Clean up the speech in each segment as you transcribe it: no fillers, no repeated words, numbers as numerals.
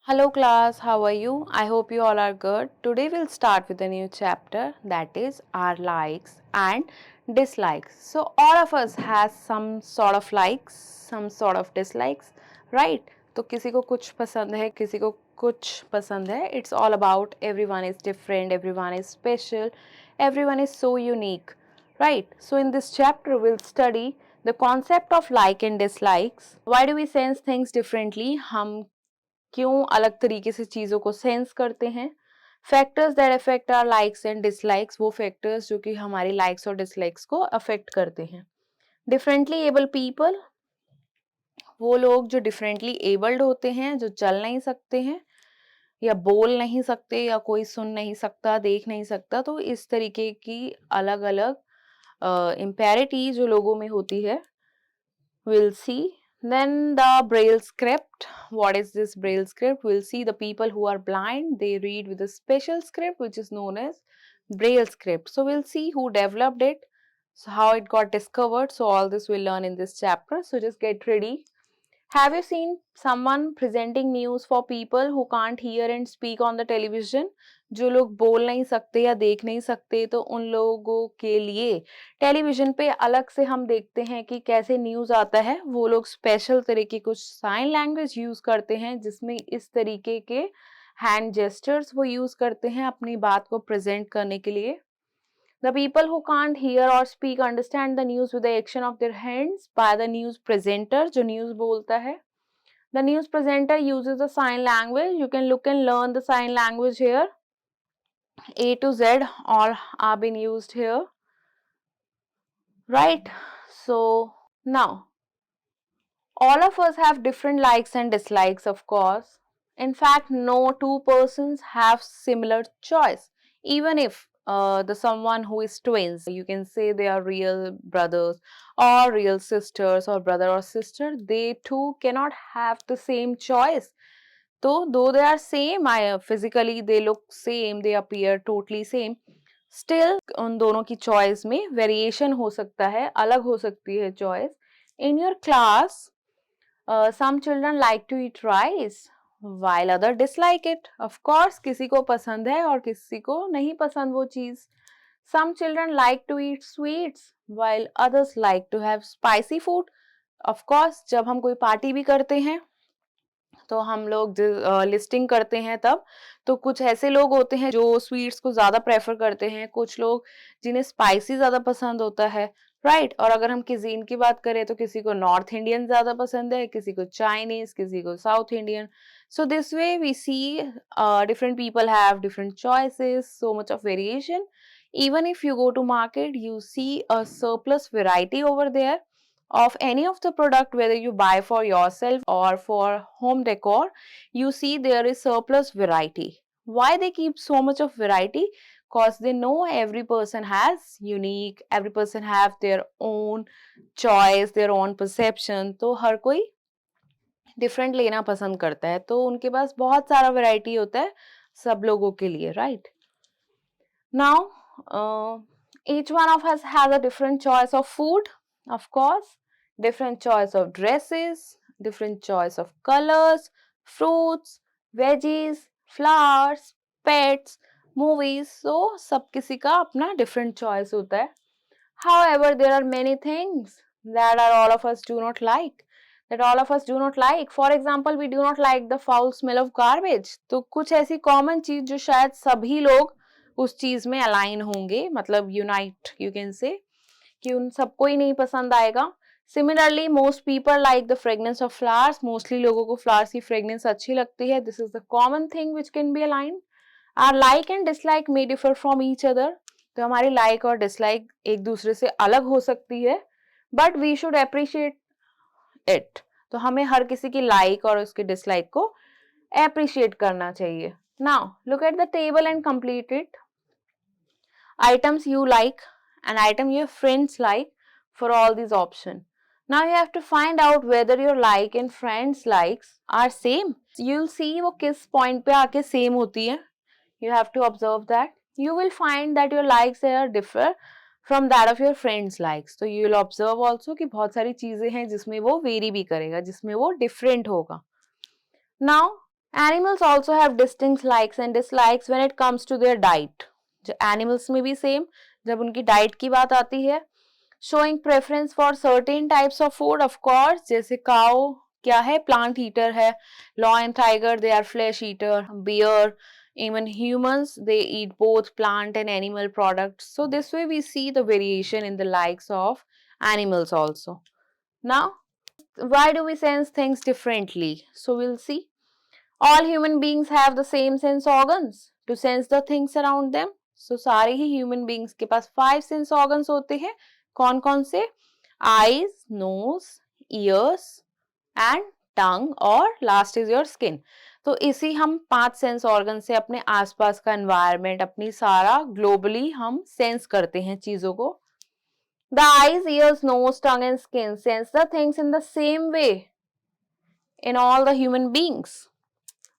Hello class, how are you? I hope you all are good. Today we'll start with a new chapter that is our likes and dislikes. So all of us has some sort of likes, some sort of dislikes, right? तो किसी को कुछ पसंद है, किसी को कुछ पसंद है. It's all about everyone is different, everyone is special, everyone is so unique, right? So in this chapter we'll study the concept of like and dislikes. Why do we sense things differently? हम क्यों अलग तरीके से चीज़ों को sense करते हैं. Factors that affect our likes and dislikes, वो फैक्टर्स जो कि हमारी लाइक्स और डिसलाइक्स को अफेक्ट करते हैं. डिफरेंटली एबल पीपल, वो लोग जो डिफरेंटली एबल्ड होते हैं, जो चल नहीं सकते हैं या बोल नहीं सकते या कोई सुन नहीं सकता, देख नहीं सकता, तो इस तरीके की अलग अलग इम्पेरिटी जो लोगों में होती है, we'll see. Then the braille script. What is this braille script? We'll see the people who are blind, they read with a special script which is known as braille script. So we'll see who developed it, so how it got discovered. So all this we'll learn in this chapter. So just get ready. Have you seen someone presenting news for people who can't hear and speak on the television? जो लोग बोल नहीं सकते या देख नहीं सकते, तो उन लोगों के लिए टेलीविजन पे अलग से हम देखते हैं कि कैसे न्यूज़ आता है. वो लोग स्पेशल तरीके कुछ साइन लैंग्वेज यूज़ करते हैं, जिसमें इस तरीके के हैंड जेस्चर्स वो यूज़ करते हैं अपनी बात को प्रेजेंट करने के लिए. The people who can't hear or speak understand the news with the action of their hands by the news presenter, जो news बोलता है. The news presenter uses the sign language. You can look and learn the sign language here. A to Z all are being used here, right? So now all of us have different likes and dislikes, of course. In fact, no two persons have similar choice. Even if the someone who is twins, you can say they are real brothers or real sisters or brother or sister, they too cannot have the same choice. So though they are same, physically they look same, they appear totally same, still उन दोनों की choice में variation हो सकता है, अलग हो सकती है choice. In your class, some children like to eat rice while other dislike it. Of course, किसी को पसंद है और किसी को नहीं पसंद वो चीज़. Some children like to eat sweets while others like to have spicy food. Of course, जब हम कोई पार्टी भी करते हैं तो हम लोग लिस्टिंग करते हैं तब, तो कुछ ऐसे लोग होते हैं जो स्वीट्स को ज़्यादा प्रेफर करते हैं, कुछ लोग जिन्हें स्पाइसी ज़्यादा पसंद होता है, राइट. और अगर हम cuisine की बात करें तो किसी को नॉर्थ इंडियन ज़्यादा पसंद है, किसी को चाइनीज, किसी को south Indian. So this way we see different people have different choices, so much of variation. Even if you go to market, you see a surplus variety over there of any of the product, whether you buy for yourself or for home decor, you see there is surplus variety. Why they keep so much of variety? Because they know every person has unique, every person have their own choice, their own perception. तो हर कोई different लेना पसंद करता है, तो उनके पास बहुत सारा variety होता है सब लोगों के लिए, right? Now, each one of us has a different choice of food, of course, different choice of dresses, different choice of colors, fruits, veggies, flowers, pets, movies. So, सब किसी का अपना different choice होता है. However, there are many things that are all of us do not like. That all of us do not like. For example, we do not like the foul smell of garbage. तो कुछ ऐसी common चीज जो शायद सभी लोग उस चीज में अलाइन होंगे, मतलब यूनाइट यू कैन से, कि उन सबको ही नहीं पसंद आएगा. Similarly most people like the fragrance of flowers. Mostly लोगों को फ्लावर्स की फ्रेग्रेंस अच्छी लगती है. This is the common thing which can be align. Are like and dislike may differ from each other. तो हमारी लाइक और डिसलाइक एक दूसरे से अलग हो सकती है, but we should appreciate it. तो हमें हर किसी की लाइक और उसके डिसलाइक को अप्रिशिएट करना चाहिए. Now look at the table and complete it. Items you like and item your friends like for all these options. Now you have to find out whether your like and friends likes are same. You'll see वो किस point पे आके same होती है. You have to observe that. You will find that your likes are differ from that of your friends likes. तो you will observe also कि बहुत सारी चीजें हैं जिसमें वो vary भी करेगा, जिसमें वो different होगा. Now Animals also have distinct likes and dislikes when it comes to their diet. Animals में भी सेम, जब उनकी डाइट की बात आती है, showing preference for certain types of food, of course, जैसे cow क्या है, plant eater है, lion, tiger, they are flesh eater, bear, even humans, they eat both plant and animal products. So this way we see the variation in the likes of animals also. Now, why do we sense things differently? So we'll see. All human beings have the same sense organs to sense the things around them. So सारे ही human beings के पास 5 sense organs होते हैं. कौन कौन से? Eyes, nose, ears and tongue और last is your skin. तो इसी हम 5 सेंस ऑर्गन से अपने आसपास का एनवायरनमेंट, अपनी सारा ग्लोबली हम सेंस करते हैं चीजों को. The eyes, ears, nose, tongue and skin sense the things in the same way in all the human beings.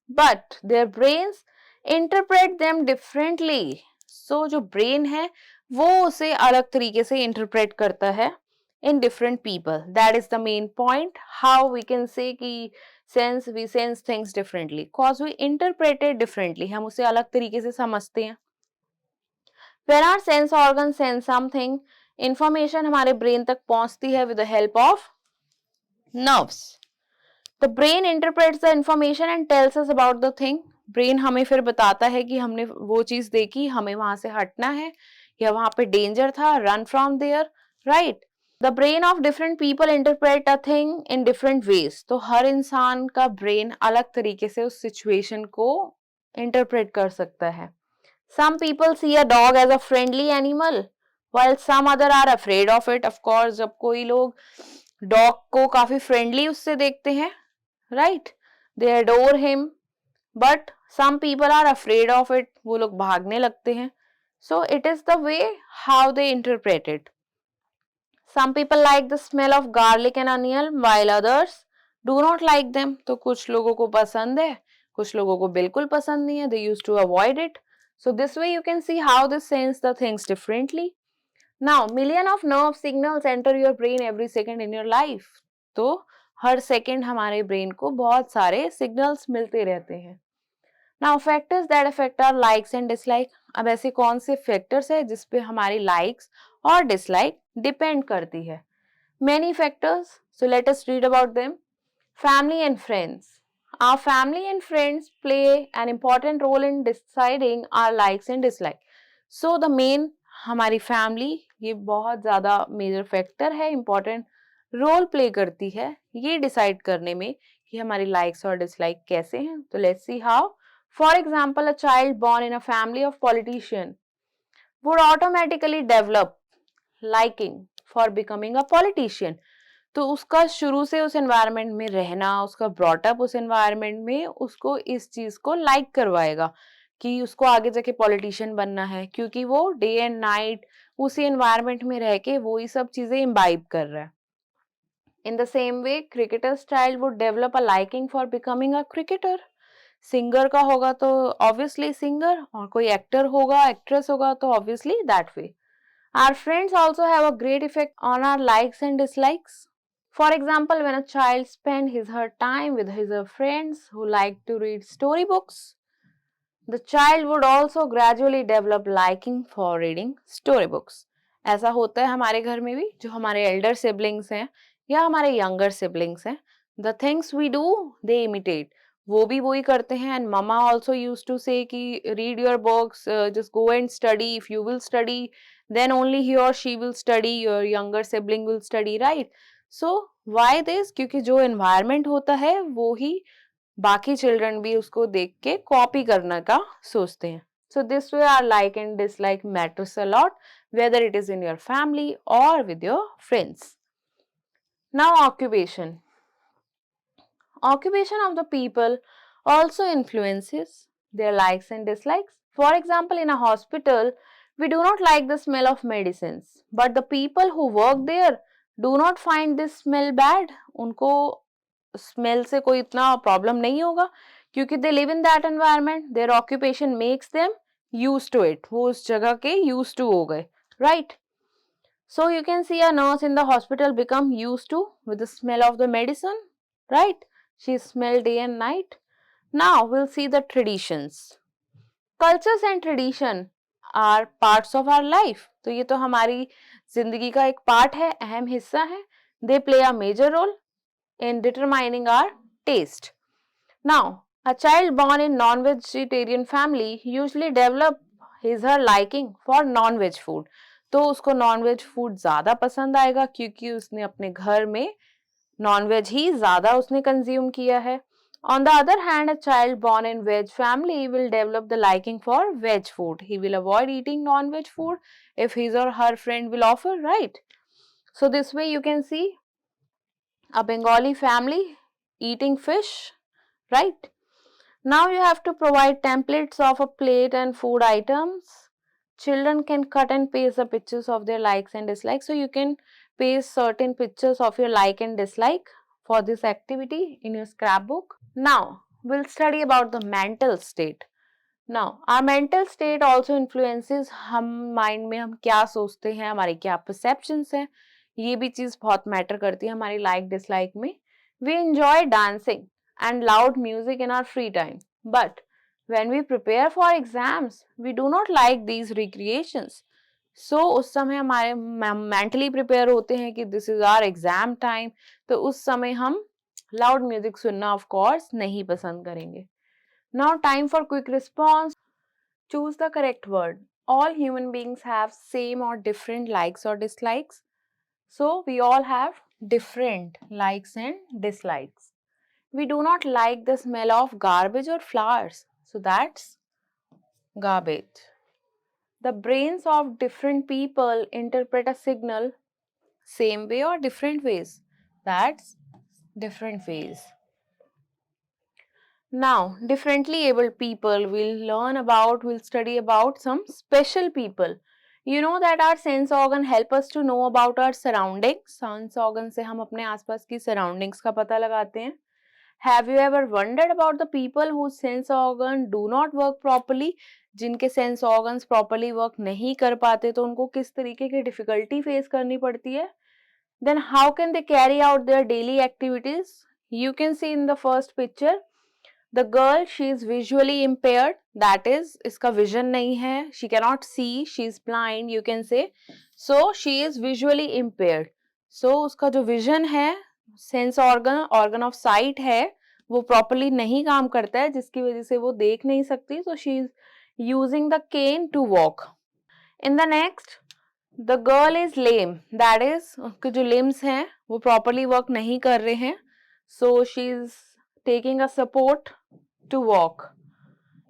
But their brains interpret them differently. So जो brain है वो उसे अलग तरीके से interpret करता है in different people. That is the main point. How we can say कि we sense things differently. Cause we interpret it differently. हम उसे अलग तरीके से समझते हैं. When our sense organs sense something, information हमारे brain तक पहुंचती है with the help of nerves. The brain interprets the information and tells us about the thing. Brain हमें फिर बताता है कि हमने वो चीज देखी, हमें वहां से हटना है या वहां पे डेंजर था, run from there, right? The brain of different people interpret a thing in different ways. तो हर इंसान का brain अलग तरीके से उस situation को interpret कर सकता है. Some people see a dog as a friendly animal, while some other are afraid of it. Of course, जब कोई लोग dog को काफी friendly उससे देखते हैं, right? They adore him, but some people are afraid of it. वो लोग भागने लगते हैं. So it is the way how they interpret it. Some people like the smell of garlic and onion, while others do not like them. तो कुछ लोगों को पसंद है, कुछ लोगों को बिल्कुल पसंद नहीं है. They used to avoid it. So this way you can see how they sense the things differently. Now, million of nerve signals enter your brain every second in your life. तो हर सेकेंड हमारे brain को बहुत सारे signals मिलते रहते हैं. Now factors that affect our likes and dislike. अब ऐसे कौन से फैक्टर्स है जिस पे हमारी लाइक्स और डिसलाइक डिपेंड करती है? Many factors, so let us read about them. Family and friends. Our family and friends play an important role in deciding our likes and dislikes. So the main हमारी family ये बहुत ज़्यादा major factor है, important role play करती है ये decide करने में कि हमारी लाइक्स और डिसलाइक कैसे हैं. तो let's see how. For example, a child born in a family of politician would automatically develop liking for becoming a politician. तो उसका शुरू से उस एनवायरनमेंट में रहना, उसका ब्रॉटअप उस एनवायरनमेंट में उसको इस चीज को लाइक करवाएगा कि उसको आगे जाके पॉलिटिशियन बनना है, क्योंकि वो डे एंड नाइट उसी एनवायरनमेंट में रह के वो ही सब चीजें इम्बाइब कर रहा है. In the same way cricketers child would develop a liking for becoming a cricketer. Singer का होगा तो ऑब्वियसली सिंगर, और कोई एक्टर होगा, एक्ट्रेस होगा तो obviously that way. Our friends also have a great effect on our likes and dislikes. For example, when a child spends his her time with his friends who like to read storybooks, the child would also gradually develop liking for reading storybooks. ऐसा होता है हमारे घर में भी, जो हमारे elder siblings हैं या हमारे younger siblings हैं. The things we do, they imitate. वो भी वही करते हैं. And mama also used to say कि read your books, just go and study. If you will study, then only he or she will study. Your younger sibling will study, right? So why this? क्योंकि जो environment होता है वो ही बाकी children भी उसको देख के कॉपी करने का सोचते हैं. So this way our like and dislike matters a lot, whether it is in your family or with your friends. Now occupation. Occupation of the people also influences their likes and dislikes. For example, in a hospital, we do not like the smell of medicines, but the people who work there do not find this smell bad. उनको smell से कोई इतना problem नहीं होगा क्योंकि they live in that environment. Their occupation makes them used to it. वो उस जगह के यूज्ड टू हो गए, right? So you can see a nurse in the hospital become used to with the smell of the medicine, right? She smell day and night. Now we'll see the traditions. Cultures and tradition are parts of our life. तो ये तो हमारी जिंदगी का एक part है, अहम हिस्सा है. They play a major role in determining our taste. Now, a child born in non-vegetarian family usually develop his her liking for non-veg food. तो उसको non-veg food ज़्यादा पसंद आएगा क्योंकि उसने अपने घर में non-veg ही ज़्यादा उसने consume किया है. On the other hand, a child born in veg family will develop the liking for veg food. He will avoid eating non-veg food if his or her friend will offer, right? So this way you can see a Bengali family eating fish, right? Now you have to provide templates of a plate and food items. Children can cut and paste the pictures of their likes and dislikes. So you can paste certain pictures of your like and dislike for this activity in your scrapbook. Now we'll study about the mental state. Now our mental state also influences हम mind में हम क्या सोचते हैं, हमारी क्या perceptions हैं, ये भी चीज़ बहुत मैटर करती है हमारी लाइक डिसलाइक में. We enjoy dancing and loud music in our free time, but when we prepare for exams we do not like these recreations. So उस समय हमारे मेंटली प्रिपेयर होते हैं कि this is our exam time, तो उस समय हम लाउड म्यूजिक सुनना ऑफ कोर्स नहीं पसंद करेंगे. Now time for quick response. Choose the correct word. All human beings have same or different likes or dislikes. So we all have different likes and dislikes. We do not like the smell of garbage or flowers. So that's garbage. The brains of different people interpret a signal same way or different ways. That's different ways. Now, differently abled people will study about some special people. You know that our sense organ help us to know about our surroundings. Sense organ से हम अपने आसपास की surroundings का पता लगाते हैं. Have you ever wondered about the people whose sense organ do not work properly? जिनके sense organs properly work नहीं कर पाते तो उनको किस तरीके की difficulty face करनी पड़ती है? Then how can they carry out their daily activities? You can see in the first picture. The girl, she is visually impaired, that is, इसका vision नहीं है, she cannot see, she is blind, you can say. So, she is visually impaired. So, उसका जो vision है, sense organ of sight है, वो properly नहीं काम करता है, जिसकी वजह से वो देख नहीं सकती. So, she is using the cane to walk. In the next, the girl is lame, that is, उसके जो limbs हैं, वो properly work नहीं कर रहे हैं. So, she is taking a support to walk.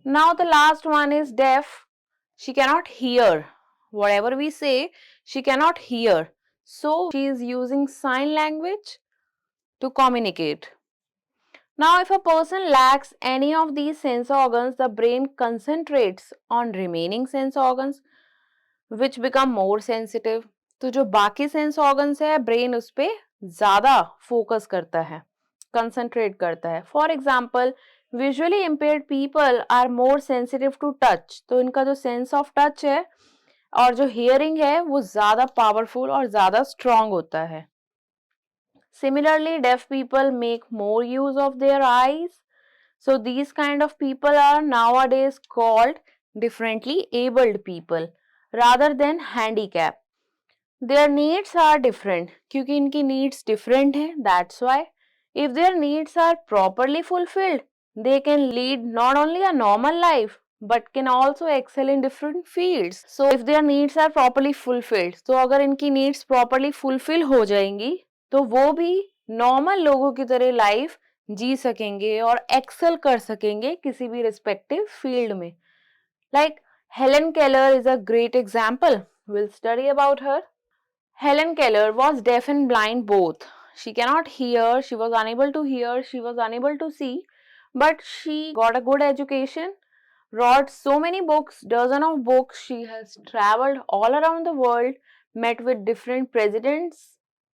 Now the last one is deaf. She cannot hear. Whatever we say, she cannot hear. So she is using sign language to communicate. Now if a person lacks any of these sense organs, the brain concentrates on remaining sense organs which become more sensitive. तो जो बाकी sense organs है brain उस पर ज़्यादा focus करता है, concentrate करता है. For example visually impaired people are more sensitive to touch. तो इनका जो सेंस ऑफ टच है और जो हियरिंग है वो ज़्यादा पावरफुल और ज़्यादा स्ट्रॉन्ग होता है. Similarly, deaf people make more use of their eyes. So these kind of people are nowadays called differently abled people rather than handicapped. Their needs are different क्योंकि इनकी needs different हैं. That's why if their needs are properly fulfilled, they can lead not only a normal life but can also excel in different fields. So if their needs are properly fulfilled, तो अगर इनकी needs properly fulfill हो जाएंगी तो वो भी normal लोगों की तरह life जी सकेंगे और excel कर सकेंगे किसी भी respective field में. Like Helen Keller is a great example. We'll study about her. Helen Keller was deaf and blind both. She cannot hear, she was unable to hear, she was unable to see, but she got a good education, wrote so many books, dozen of books. She has traveled all around the world, met with different presidents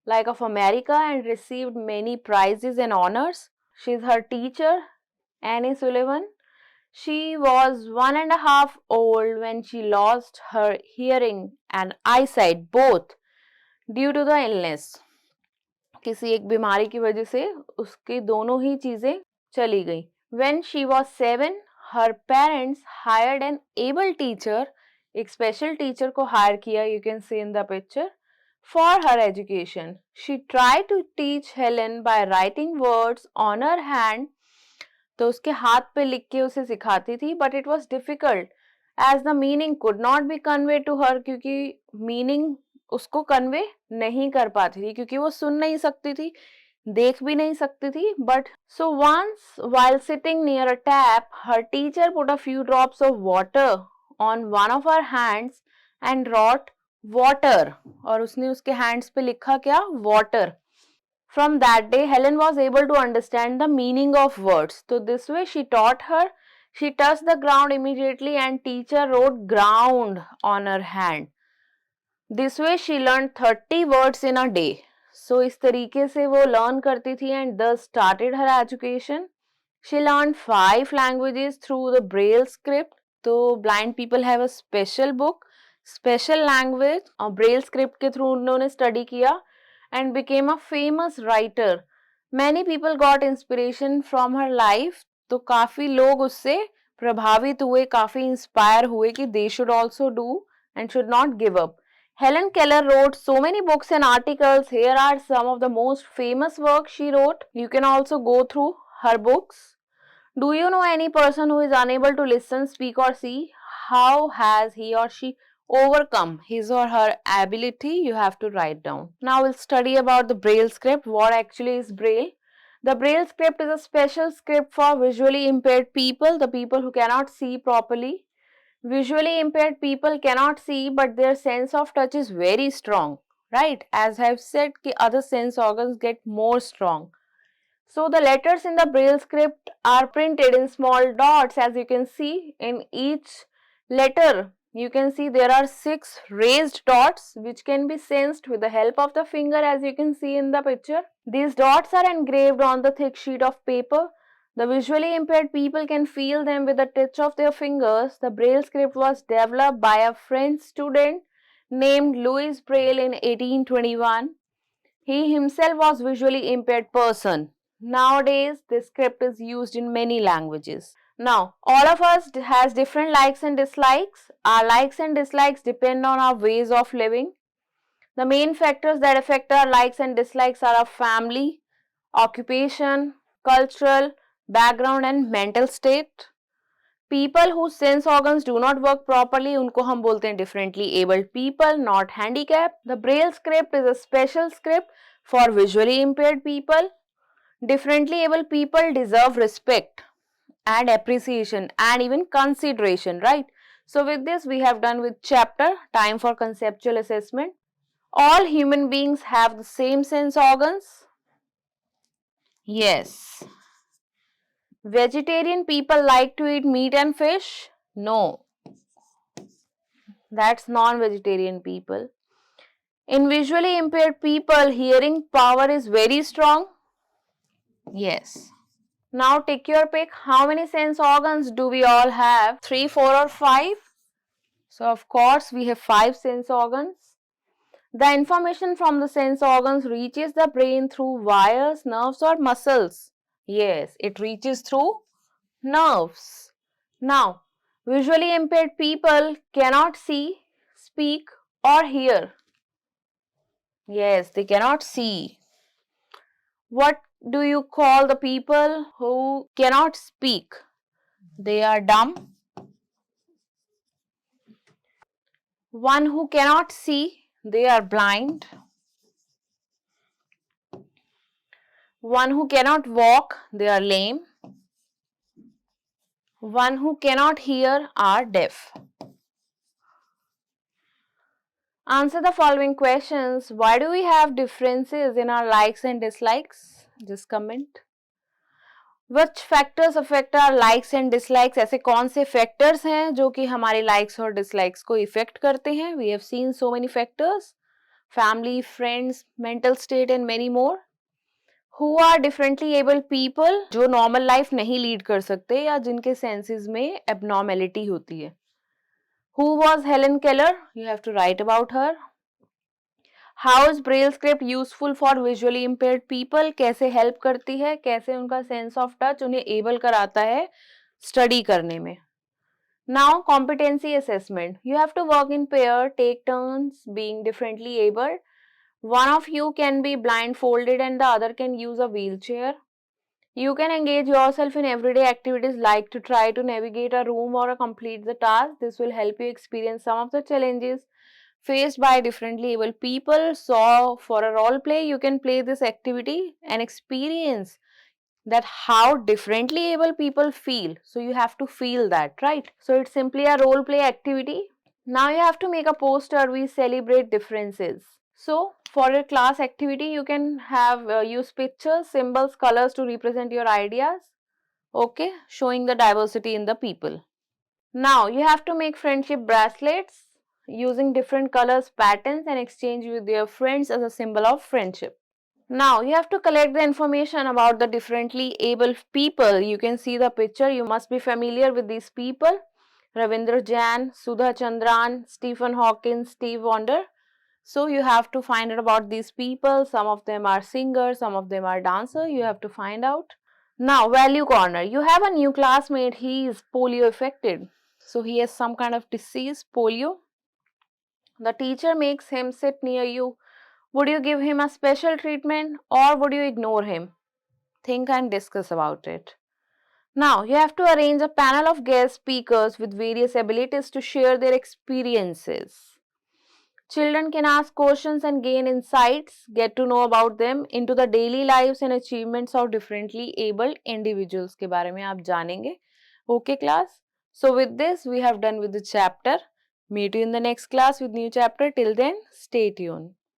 like of America and received many prizes and honors. She is her teacher, Annie Sullivan. She was 1.5 old when she lost her hearing and eyesight both due to the illness. किसी एक बीमारी की वजह से उसकी दोनों ही चीजें चली गई. When she was 7, her parents hired an able teacher, एक special teacher को hire किया, you can see in the picture, for her education. She tried to teach Helen by writing words on her hand, तो उसके हाथ पे लिख के उसे सिखाती थी, but it was difficult as the meaning could not be conveyed to her, क्योंकि meaning उसको convey नहीं कर पाती थी, क्योंकि वो सुन नहीं सकती थी, देख भी नहीं सकती थी. But so once while sitting near a tap, her teacher put a few drops of water on one of her hands and wrote water, और उसने उसके hands पे लिखा क्या? Water. From that day, Helen was able to understand the meaning of words. So this way she taught her. She touched the ground immediately and teacher wrote ground on her hand. This way she learned 30 words in a day. So इस तरीके से वो learn करती थी and thus started her education. She learned 5 languages through the Braille script. तो blind people have a special book, special language और Braille script के through उन्होंने study किया and became a famous writer. Many people got inspiration from her life. तो काफ़ी लोग उससे प्रभावित हुए, काफ़ी inspire हुए कि they should also do and should not give up. Helen Keller wrote so many books and articles. Here are some of the most famous works she wrote. You can also go through her books. Do you know any person who is unable to listen, speak or see? How has he or she overcome his or her ability? You have to write down. Now we'll study about the Braille script. What actually is Braille? The Braille script is a special script for visually impaired people, the people who cannot see properly. Visually impaired people cannot see, but their sense of touch is very strong, right? As I have said, the other sense organs get more strong. So the letters in the Braille script are printed in small dots, as you can see. In each letter, you can see there are 6 raised dots which can be sensed with the help of the finger, as you can see in the picture. These dots are engraved on the thick sheet of paper. The visually impaired people can feel them with the touch of their fingers. The Braille script was developed by a French student named Louis Braille in 1821. He himself was visually impaired person. Nowadays, this script is used in many languages. Now, all of us has different likes and dislikes. Our likes and dislikes depend on our ways of living. The main factors that affect our likes and dislikes are our family, occupation, cultural background and mental state. People whose sense organs do not work properly, उनको हम बोलते हैं differently abled people, not handicapped. The Braille script is a special script for visually impaired people. Differently abled people deserve respect and appreciation and even consideration, right? So with this we have done with chapter. Time for conceptual assessment. All human beings have the same sense organs. Yes. Vegetarian people like to eat meat and fish? No. That's non-vegetarian people. In visually impaired people, hearing power is very strong? Yes. Now take your pick. How many sense organs do we all have? 3, 4 or 5? So of course we have 5 sense organs. The information from the sense organs reaches the brain through wires, nerves or muscles. Yes, it reaches through nerves. Now, visually impaired people cannot see, speak or hear. Yes, they cannot see. What do you call the people who cannot speak? They are dumb. One who cannot see, they are blind. One who cannot walk, they are lame. One who cannot hear are deaf. Answer the following questions. Why do we have differences in our likes and dislikes? Just comment. Which factors affect our likes and dislikes? ऐसे कौन से factors हैं जो कि हमारे likes और dislikes को affect करते हैं? We have seen so many factors. Family, friends, mental state and many more. Who are differently able people जो normal life नहीं lead कर सकते या जिनके senses में abnormality होती है. Who was Helen Keller? You have to write about her. How is Braille script useful for visually impaired people, कैसे हेल्प करती है, कैसे उनका सेंस ऑफ टच उन्हें एबल कराता है स्टडी करने में. Now competency assessment. You have to work in pair, take turns being differently abled. One of you can be blindfolded and the other can use a wheelchair. You can engage yourself in everyday activities like to try to navigate a room or complete the task. This will help you experience some of the challenges faced by differently able people. So, for a role play, you can play this activity and experience that how differently able people feel. So, you have to feel that, right? So, it's simply a role play activity. Now, you have to make a poster. We celebrate differences. So, for a class activity, you can have use pictures, symbols, colors to represent your ideas. Okay, showing the diversity in the people. Now, you have to make friendship bracelets using different colors, patterns, and exchange with your friends as a symbol of friendship. Now, you have to collect the information about the differently able people. You can see the picture. You must be familiar with these people. Ravindra Jain, Sudha Chandran, Stephen Hawking, Steve Wonder. So you have to find out about these people. Some of them are singers, some of them are dancers. You have to find out. Now, value corner. You have a new classmate. He is polio affected. So he has some kind of disease, polio. The teacher makes him sit near you. Would you give him a special treatment or would you ignore him? Think and discuss about it. Now, you have to arrange a panel of guest speakers with various abilities to share their experiences. Children can ask questions and gain insights, get to know about them into the daily lives and achievements of differently abled individuals के बारे में आप जानेंगे. Okay class? So with this we have done with the chapter. Meet you in the next class with new chapter. Till then, stay tuned.